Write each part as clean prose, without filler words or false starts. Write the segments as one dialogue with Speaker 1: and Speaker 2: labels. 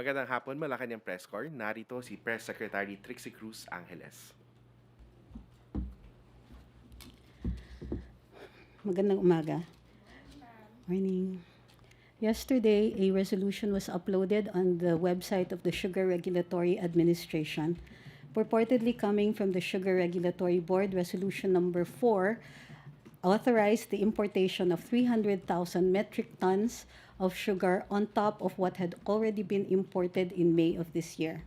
Speaker 1: Magandang hapon, Malacañang Press Corps. Narito si Press Secretary Trixie Cruz-Angeles.
Speaker 2: Magandang umaga. Morning. Yesterday, a resolution was uploaded on the website of the Sugar Regulatory Administration, purportedly coming from the Sugar Regulatory Board, Resolution Number 4, authorized the importation of 300,000 metric tons of sugar on top of what had already been imported in May of this year.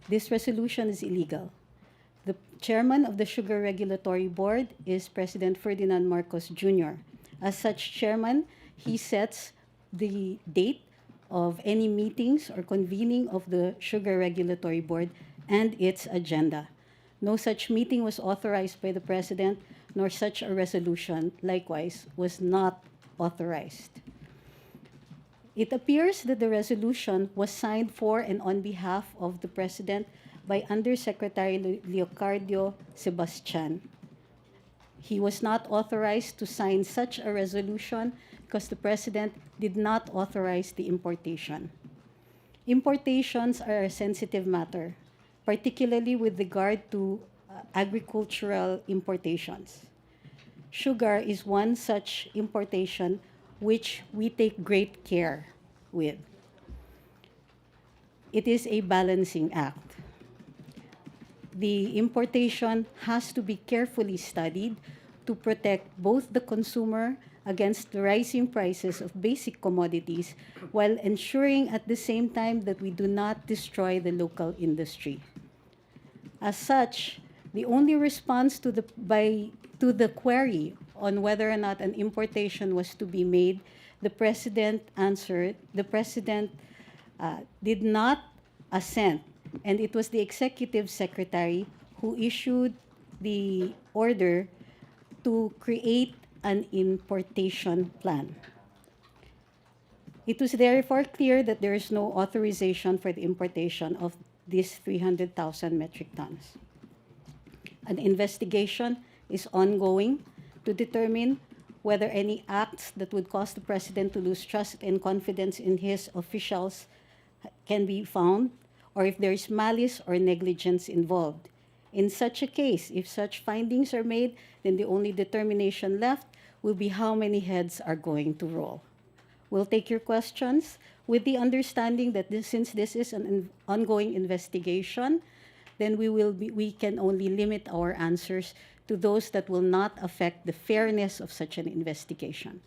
Speaker 2: This resolution is illegal. The chairman of the Sugar Regulatory Board is President Ferdinand Marcos Jr. As such chairman, he sets the date of any meetings or convening of the Sugar Regulatory Board and its agenda. No such meeting was authorized by the President, nor such a resolution, likewise, was not authorized. It appears that the resolution was signed for and on behalf of the President by Undersecretary Leocardio Sebastian. He was not authorized to sign such a resolution because the President did not authorize the importation. Importations are a sensitive matter, particularly with regard to agricultural importations. Sugar is one such importation which we take great care with. It is a balancing act. The importation has to be carefully studied to protect both the consumer against the rising prices of basic commodities while ensuring at the same time that we do not destroy the local industry. As such, the only response to the query on whether or not an importation was to be made, the President answered, the President did not assent, and it was the Executive Secretary who issued the order to create an importation plan. It was therefore clear that there is no authorization for the importation of these 300,000 metric tons. An investigation is ongoing to determine whether any acts that would cause the President to lose trust and confidence in his officials can be found, or if there is malice or negligence involved. In such a case, if such findings are made, then the only determination left will be how many heads are going to roll. We'll take your questions with the understanding that since this is an ongoing investigation, then we can only limit our answers to those that will not affect the fairness of such an investigation.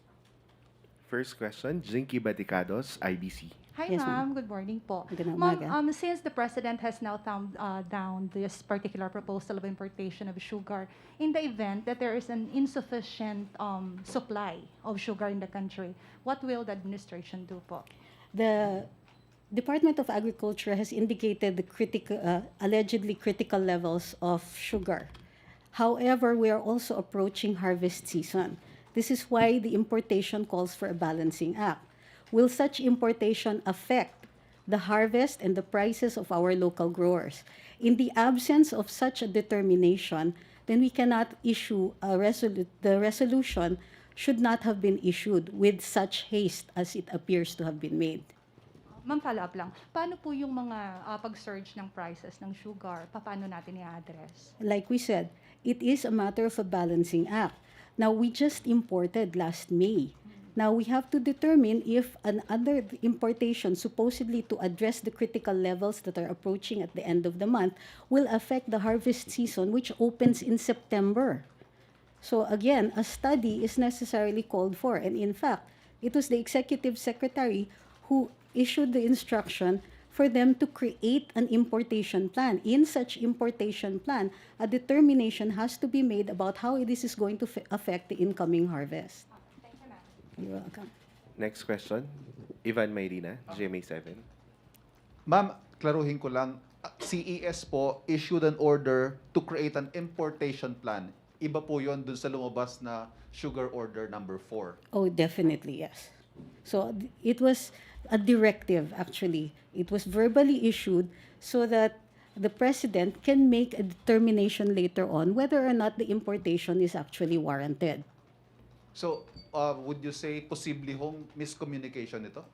Speaker 1: First question, Jinky Baticados, IBC.
Speaker 3: Hi,
Speaker 2: Yes, ma'am.
Speaker 3: ma'am. Good morning po.
Speaker 2: Magandang
Speaker 3: Ma'am,
Speaker 2: umaga.
Speaker 3: since the President has now thumbed down this particular proposal of importation of sugar, in the event that there is an insufficient supply of sugar in the country, what will the administration do po?
Speaker 2: The Department of Agriculture has indicated the allegedly critical levels of sugar. However, we are also approaching harvest season. This is why the importation calls for a balancing act. Will such importation affect the harvest and the prices of our local growers? In the absence of such a determination, then we cannot issue the resolution should not have been issued with such haste as it appears to have been made.
Speaker 3: Ma'am, follow-up lang. Paano po yung mga pag-surge ng prices ng sugar? Paano natin i-address?
Speaker 2: Like we said, it is a matter of a balancing act. Now, we just imported last May. Now, we have to determine if another importation, supposedly to address the critical levels that are approaching at the end of the month, will affect the harvest season, which opens in September. So again, a study is necessarily called for. And in fact, it was the Executive Secretary who issued the instruction for them to create an importation plan. In such importation plan, a determination has to be made about how this is going to affect the incoming harvest.
Speaker 3: Thank you, ma'am.
Speaker 2: You're welcome.
Speaker 1: Next question, Ivan Mayrina, GMA7.
Speaker 4: Ma'am, klaruhin ko lang, CES po issued an order to create an importation plan. Iba po yon dun sa lumabas na sugar order number 4.
Speaker 2: Oh, definitely, yes. So it was a directive, actually. It was verbally issued so that the President can make a determination later on whether or not the importation is actually warranted.
Speaker 4: So, would you say possibly hong miscommunication ito?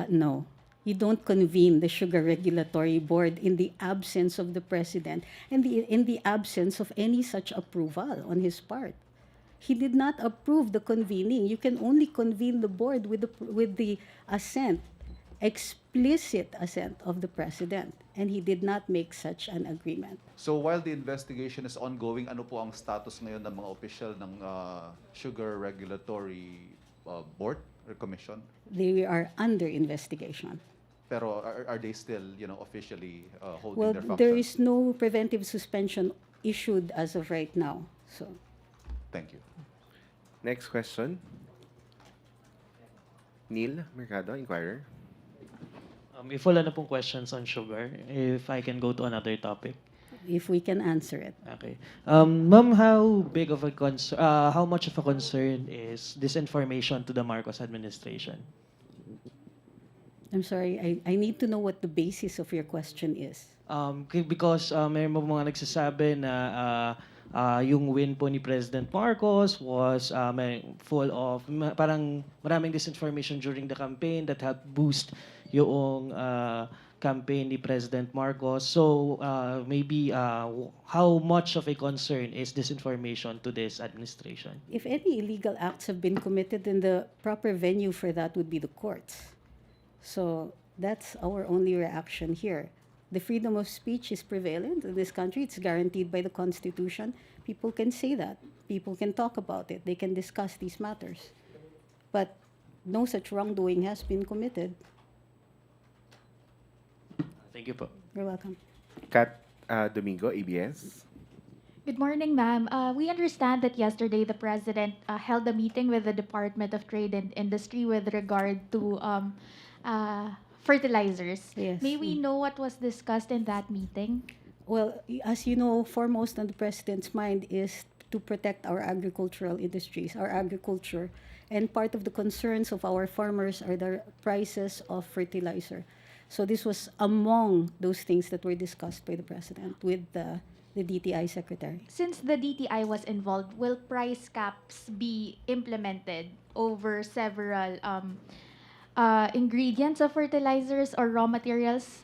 Speaker 2: No. You don't convene the Sugar Regulatory Board in the absence of the president and in the absence of any such approval on his part. He did not approve the convening. You can only convene the board with the assent, explicit assent of the president, and he did not make such an agreement.
Speaker 4: So while the investigation is ongoing, ano po ang status ngayon ng mga opisyal ng Sugar Regulatory Board or Commission?
Speaker 2: They are under investigation.
Speaker 4: Pero are they still, officially holding
Speaker 2: Well,
Speaker 4: their functions?
Speaker 2: there is no preventive suspension issued as of right now. So,
Speaker 4: Thank you.
Speaker 1: Next question. Neil Mercado, Inquirer.
Speaker 5: If wala na pong questions on sugar, if I can go to another topic.
Speaker 2: if we can answer it.
Speaker 5: Okay. Ma'am, how big of a how much of a concern is this information to the Marcos administration?
Speaker 2: I'm sorry, I need to know what the basis of your question is.
Speaker 5: Because may mga nagsasabi na yung win po ni President Marcos was full of parang maraming disinformation during the campaign that helped boost yung campaign ni President Marcos. So maybe how much of a concern is disinformation to this administration?
Speaker 2: If any illegal acts have been committed, then the proper venue for that would be the courts. So that's our only reaction here. The freedom of speech is prevalent in this country. It's guaranteed by the Constitution. People can say that. People can talk about it. They can discuss these matters. But no such wrongdoing has been committed.
Speaker 5: Thank you po.
Speaker 2: You're welcome.
Speaker 1: Kat Domingo, ABS.
Speaker 6: Good morning, ma'am. We understand that yesterday the President held a meeting with the Department of Trade and Industry with regard to fertilizers.
Speaker 2: Yes.
Speaker 6: May we know what was discussed in that meeting?
Speaker 2: Well, as you know, foremost on the President's mind is to protect our agricultural industries, our agriculture. And part of the concerns of our farmers are the prices of fertilizer. So this was among those things that were discussed by the President with the DTI Secretary.
Speaker 6: Since the DTI was involved, will price caps be implemented over several ingredients of fertilizers or raw materials?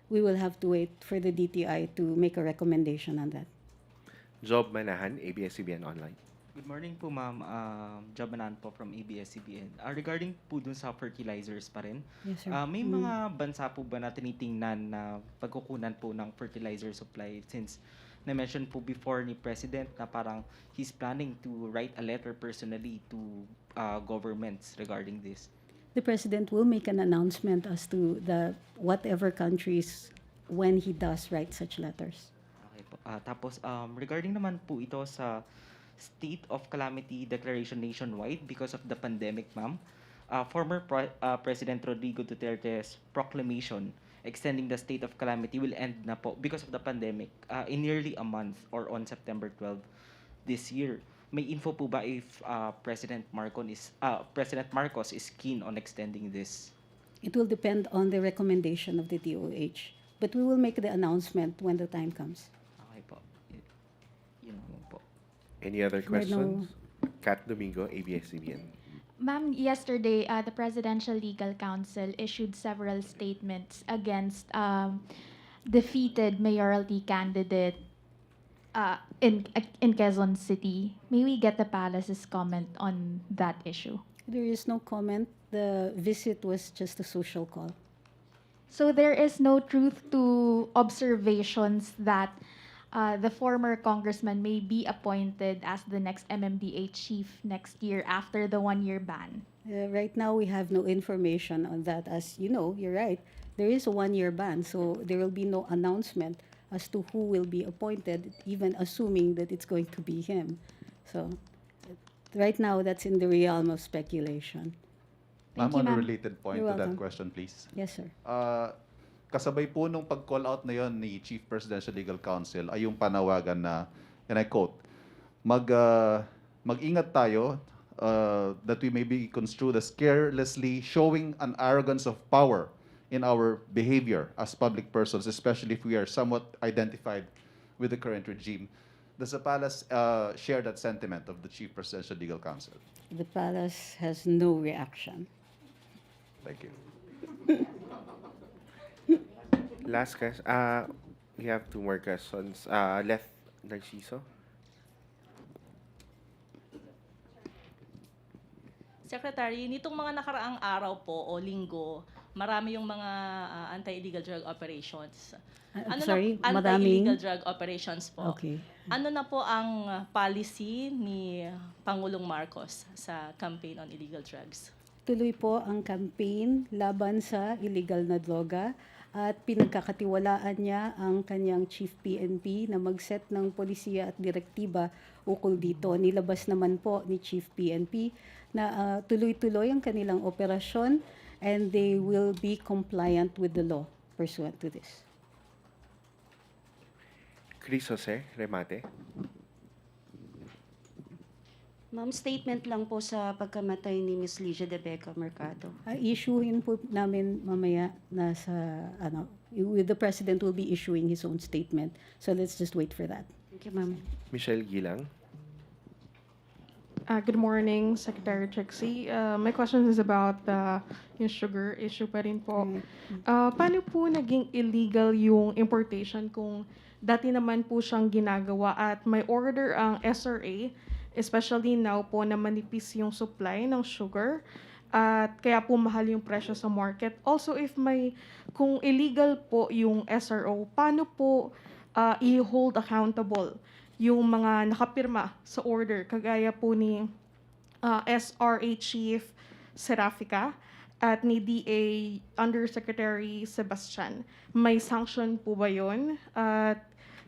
Speaker 2: We will have to wait for the DTI to make a recommendation on that.
Speaker 1: Job Manahan, ABS-CBN Online.
Speaker 7: Good morning po, ma'am. Job Manan po from ABS-CBN. Regarding po dun sa fertilizers pa rin,
Speaker 2: Yes, sir.
Speaker 7: may mga bansa po ba na tinitingnan na pagkukunan po ng fertilizer supply since na-mention po before ni President na parang he's planning to write a letter personally to governments regarding this?
Speaker 2: The President will make an announcement as to the whatever countries when he does write such letters.
Speaker 7: Okay po. Tapos, regarding naman po ito sa state of calamity declaration nationwide because of the pandemic, ma'am. Former President Rodrigo Duterte's proclamation extending the state of calamity will end na po because of the pandemic in nearly a month or on September 12 this year. May info po ba if President Marcos is keen on extending this?
Speaker 2: It will depend on the recommendation of the DOH. But we will make the announcement when the time comes.
Speaker 7: Okay po. Yun naman po.
Speaker 1: Any other
Speaker 2: Right now-
Speaker 1: questions? Kat Domingo, ABS-CBN.
Speaker 6: Ma'am, yesterday, the Presidential Legal Counsel issued several statements against defeated mayoralty candidate in Quezon City. May we get the palace's comment on that issue?
Speaker 2: There is no comment. The visit was just a social call.
Speaker 6: So there is no truth to observations that the former congressman may be appointed as the next MMDA chief next year after the one-year ban.
Speaker 2: Right now, we have no information on that. As you know, you're right. There is a one-year ban, so there will be no announcement as to who will be appointed, even assuming that it's going to be him. So right now, that's in the realm of speculation.
Speaker 4: Ma'am,
Speaker 6: Thank you,
Speaker 4: on a
Speaker 6: ma'am.
Speaker 4: related point
Speaker 2: You're
Speaker 4: to that
Speaker 2: welcome.
Speaker 4: question, please.
Speaker 2: Yes, sir.
Speaker 4: Kasabay po nung pag-call out na yon ni Chief Presidential Legal Counsel ay yung panawagan na, and I quote, mag-ingat tayo that we may be construed as carelessly showing an arrogance of power in our behavior as public persons, especially if we are somewhat identified with the current regime. Does the palace share that sentiment of the Chief Presidential Legal Counsel?
Speaker 2: The palace has no reaction.
Speaker 4: Thank you.
Speaker 1: Last question. We have two more questions. Left, Narciso.
Speaker 8: Secretary, nitong mga nakaraang araw po o linggo, marami yung mga anti-illegal drug operations.
Speaker 2: Sorry,
Speaker 8: Anti-illegal
Speaker 2: maraming?
Speaker 8: drug operations po.
Speaker 2: Okay.
Speaker 8: Ano na po ang policy ni Pangulong Marcos sa campaign on illegal drugs?
Speaker 2: Tuloy po ang campaign laban sa illegal na droga at pinagkakatiwalaan niya ang kanyang Chief PNP na mag-set ng polisiya at direktiba ukol dito. Nilabas naman po ni Chief PNP na tuloy-tuloy ang kanilang operasyon and they will be compliant with the law pursuant to this.
Speaker 1: Chris Jose, remate.
Speaker 9: Ma'am, statement lang po sa pagkamatay ni Miss Ligia de Beca Mercado.
Speaker 2: Issuein po namin mamaya the President will be issuing his own statement. So let's just wait for that.
Speaker 9: Thank you, ma'am.
Speaker 1: Michelle Gilang.
Speaker 10: Good morning, Secretary Trixie. My question is about yung sugar issue pa rin po. Paano po naging illegal yung importation kung dati naman po siyang ginagawa at may order ang SRA, especially now po na manipis yung supply ng sugar at kaya po mahal yung presyo sa market. Also, kung illegal po yung SRO, paano po i-hold accountable yung mga nakapirma sa order, kagaya po ni SRA Chief Serafica at ni DA Undersecretary Sebastian. May sanction po ba yun? At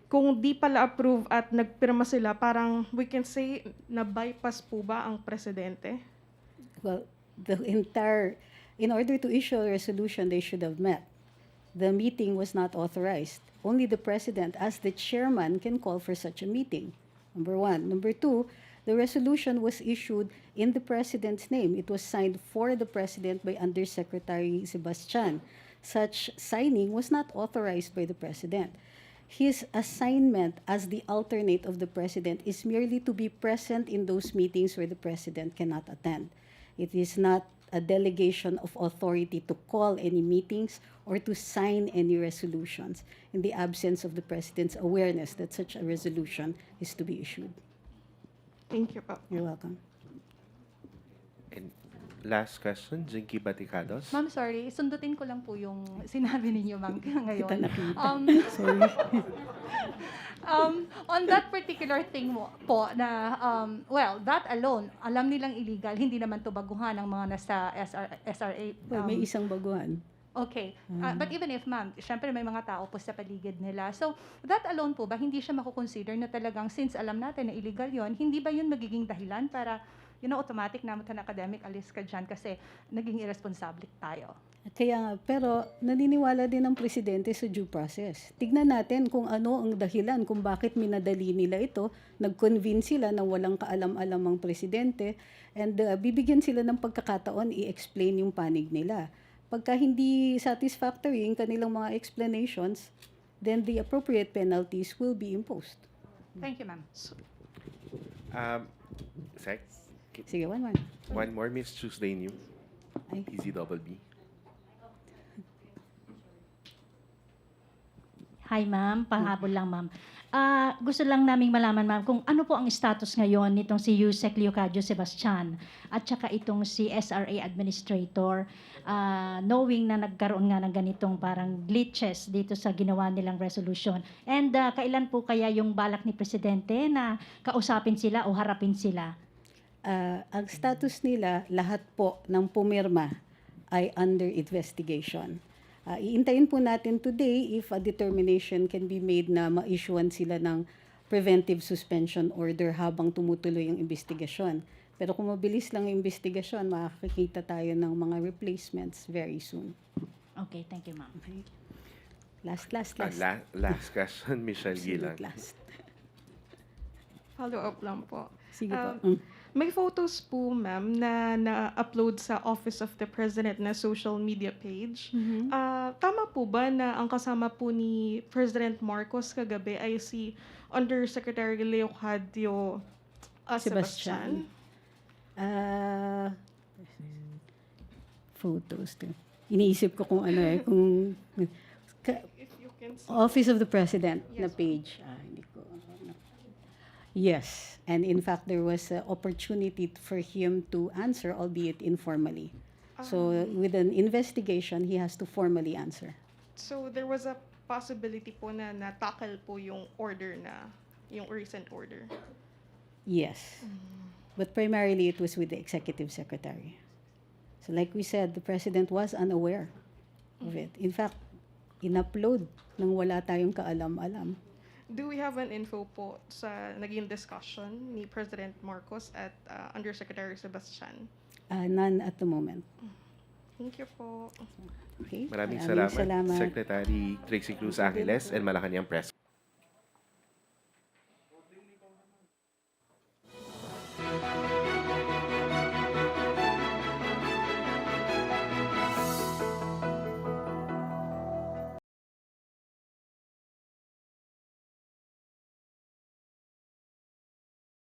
Speaker 10: kung di pala approve at nagpirma sila, parang we can say na bypass po ba ang presidente?
Speaker 2: Well, in order to issue a resolution, they should have met. The meeting was not authorized. Only the President, as the chairman, can call for such a meeting. Number one. Number two, the resolution was issued in the President's name. It was signed for the President by Undersecretary Sebastian. Such signing was not authorized by the President. His assignment as the alternate of the President is merely to be present in those meetings where the President cannot attend. It is not a delegation of authority to call any meetings or to sign any resolutions in the absence of the President's awareness that such a resolution is to be issued.
Speaker 10: Thank you po.
Speaker 2: You're welcome.
Speaker 1: And last question, Jinky Baticados.
Speaker 3: Ma'am, sorry, sundutin ko lang po yung sinabi ninyo, ma'am, ngayon.
Speaker 2: Kita nakita.
Speaker 3: Um,
Speaker 2: Sorry.
Speaker 3: On that particular thing po na, that alone, alam nilang illegal, hindi naman to baguhan ng mga nasa SRA.
Speaker 2: Well, may isang baguhan.
Speaker 3: Okay. But even if, ma'am, syempre may mga tao po sa paligid nila. So, that alone po ba, hindi siya makukonsider na talagang, since alam natin na illegal yon, hindi ba yun magiging dahilan para, automatic naman na academic, alis ka dyan kasi naging irresponsible tayo?
Speaker 2: Kaya nga, pero naniniwala din ang presidente sa due process. Tignan natin kung ano ang dahilan, kung bakit minadali nila ito, nag-convince sila na walang kaalam-alam ang presidente, and bibigyan sila ng pagkakataon i-explain yung panig nila. Pagka hindi satisfactory yung kanilang mga explanations, then the appropriate penalties will be imposed.
Speaker 3: Thank you, ma'am.
Speaker 1: Sec.
Speaker 2: Sige, one.
Speaker 1: One more, Miss Tuesday New.
Speaker 2: Ay.
Speaker 1: EZBB.
Speaker 11: Hi ma'am, pahabol lang ma'am. Gusto lang naming malaman ma'am kung ano po ang status ngayon nitong si Yusek Leocadio Sebastian at saka itong si SRA Administrator, knowing na nagkaroon nga ng ganitong parang glitches dito sa ginawa nilang resolution. And kailan po kaya yung balak ni Presidente na kausapin sila o harapin sila?
Speaker 2: Ang status nila, lahat po ng pumirma ay under investigation. Iintayin po natin today if a determination can be made na ma-issuean sila ng preventive suspension order habang tumutuloy yung investigasyon. Pero kung mabilis lang yung investigasyon, makakakita tayo ng mga replacements very soon.
Speaker 11: Okay, thank you ma'am.
Speaker 2: Okay. Last.
Speaker 1: Last question, Michelle Gilang.
Speaker 2: Last.
Speaker 10: Follow-up lang po.
Speaker 2: Sige po.
Speaker 10: May photos po, ma'am, na na-upload sa Office of the President na social media page. Tama po ba na ang kasama po ni President Marcos kagabi ay si Undersecretary Leocadio Sebastian?
Speaker 2: Photos. Iniisip ko kung ano kung
Speaker 10: can't see.
Speaker 2: Office of the President na
Speaker 10: Yes, ma'am.
Speaker 2: page. Hindi ko. Yes, and in fact, there was an opportunity for him to answer, albeit informally. So with an investigation, he has to formally answer.
Speaker 10: So there was a possibility po na na-tackle po yung order na, yung recent order.
Speaker 2: Yes. But primarily, it was with the executive secretary. So like we said, the president was unaware of it. In fact, in-upload nang wala tayong kaalam-alam.
Speaker 10: Do we have an info po sa naging discussion ni President Marcos at Undersecretary Sebastian?
Speaker 2: None at the moment.
Speaker 10: Thank you po.
Speaker 2: Okay?
Speaker 1: Maraming
Speaker 2: Maraming
Speaker 1: salamat, Secretary Trixie Cruz-Angeles and Malacañang Press